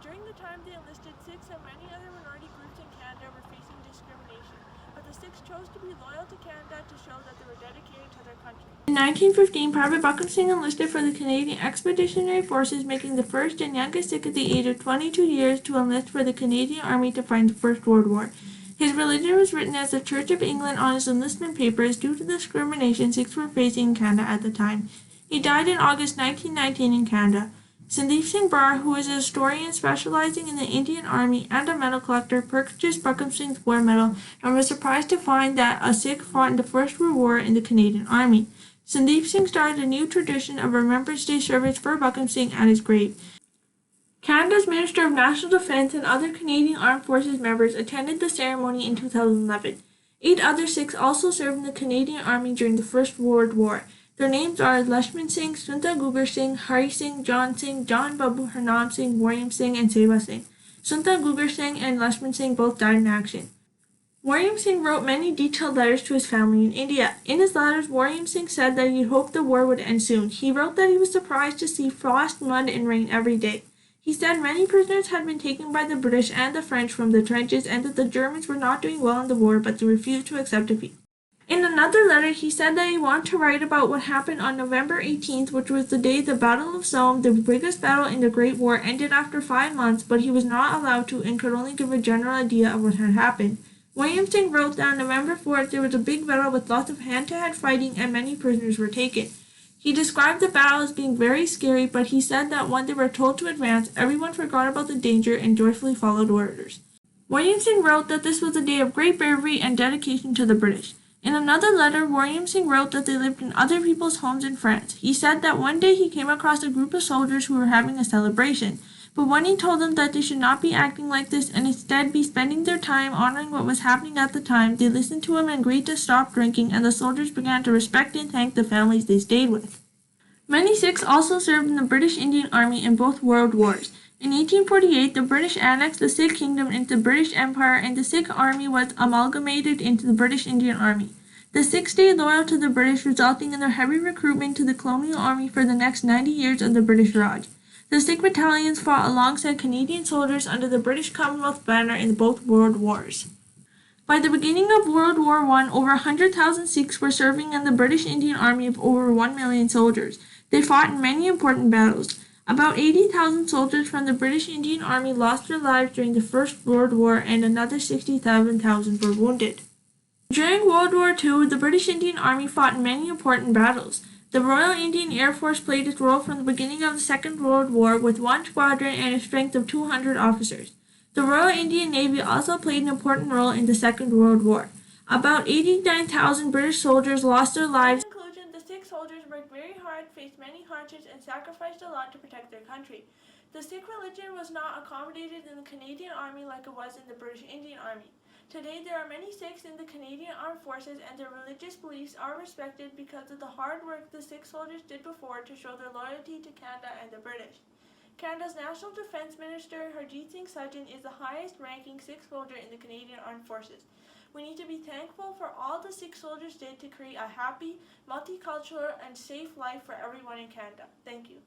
During the time they enlisted, Sikhs and many other minority groups in Canada were facing discrimination, but the Sikhs chose to be loyal to Canada to show that they were dedicated to their country. In 1915, Private Buckham Singh enlisted for the Canadian Expeditionary Forces, making the first and youngest Sikh at the age of 22 years to enlist for the Canadian Army to fight the First World War. His religion was written as the Church of England on his enlistment papers due to the discrimination Sikhs were facing in Canada at the time. He died in August 1919 in Canada. Sandeep Singh Brar, who is a historian specializing in the Indian Army and a medal collector, purchased Buckham Singh's War Medal and was surprised to find that a Sikh fought in the First World War in the Canadian Army. Sandeep Singh started a new tradition of Remembrance Day service for Buckham Singh at his grave. Canada's Minister of National Defence and other Canadian Armed Forces members attended the ceremony in 2011. 8 other Sikhs also served in the Canadian Army during the First World War. Their names are Lakshman Singh, Sunta Gugar Singh, Hari Singh, John Babu Harnam Singh, Waryam Singh, and Seva Singh. Sunta Gugar Singh and Lakshman Singh both died in action. Waryam Singh wrote many detailed letters to his family in India. In his letters, Waryam Singh said that he hoped the war would end soon. He wrote that he was surprised to see frost, mud, and rain every day. He said many prisoners had been taken by the British and the French from the trenches and that the Germans were not doing well in the war, but they refused to accept defeat. In another letter, he said that he wanted to write about what happened on November 18th, which was the day the Battle of Somme, the biggest battle in the Great War, ended after 5 months, but he was not allowed to and could only give a general idea of what had happened. Waryam Singh wrote that on November 4th there was a big battle with lots of hand-to-hand fighting and many prisoners were taken. He described the battle as being very scary, but he said that when they were told to advance, everyone forgot about the danger and joyfully followed orders. Waryam Singh wrote that this was a day of great bravery and dedication to the British. In another letter, Waryam Singh wrote that they lived in other people's homes in France. He said that one day he came across a group of soldiers who were having a celebration, but when he told them that they should not be acting like this and instead be spending their time honoring what was happening at the time, they listened to him and agreed to stop drinking, and the soldiers began to respect and thank the families they stayed with. Many Sikhs also served in the British Indian Army in both World Wars. In 1848, the British annexed the Sikh kingdom into the British Empire and the Sikh army was amalgamated into the British Indian Army. The Sikhs stayed loyal to the British, resulting in their heavy recruitment to the colonial army for the next 90 years of the British Raj. The Sikh battalions fought alongside Canadian soldiers under the British Commonwealth banner in both World Wars. By the beginning of World War I, over 100,000 Sikhs were serving in the British Indian Army of over 1 million soldiers. They fought in many important battles. About 80,000 soldiers from the British Indian Army lost their lives during the First World War and another 67,000 were wounded. During World War II, the British Indian Army fought in many important battles. The Royal Indian Air Force played its role from the beginning of the Second World War with 1 squadron and a strength of 200 officers. The Royal Indian Navy also played an important role in the Second World War. About 89,000 British soldiers lost their lives. In conclusion, the Sikh soldiers worked very hard, faced many hardships, and sacrificed a lot to protect their country. The Sikh religion was not accommodated in the Canadian Army like it was in the British Indian Army. Today, there are many Sikhs in the Canadian Armed Forces and their religious beliefs are respected because of the hard work the Sikh soldiers did before to show their loyalty to Canada and the British. Canada's National Defence Minister Harjit Singh Sajjan is the highest-ranking Sikh soldier in the Canadian Armed Forces. We need to be thankful for all the Sikh soldiers did to create a happy, multicultural, and safe life for everyone in Canada. Thank you.